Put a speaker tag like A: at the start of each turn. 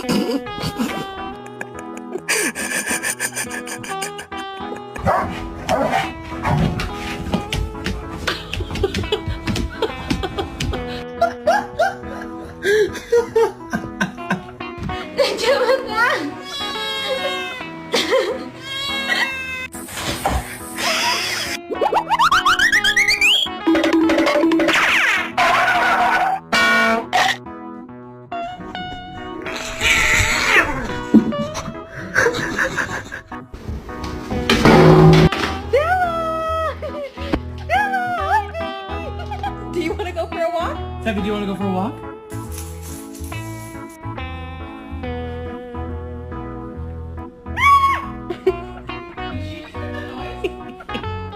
A: Cepetan. Do you want to go for a walk?
B: Tevi, do you want to go for a walk?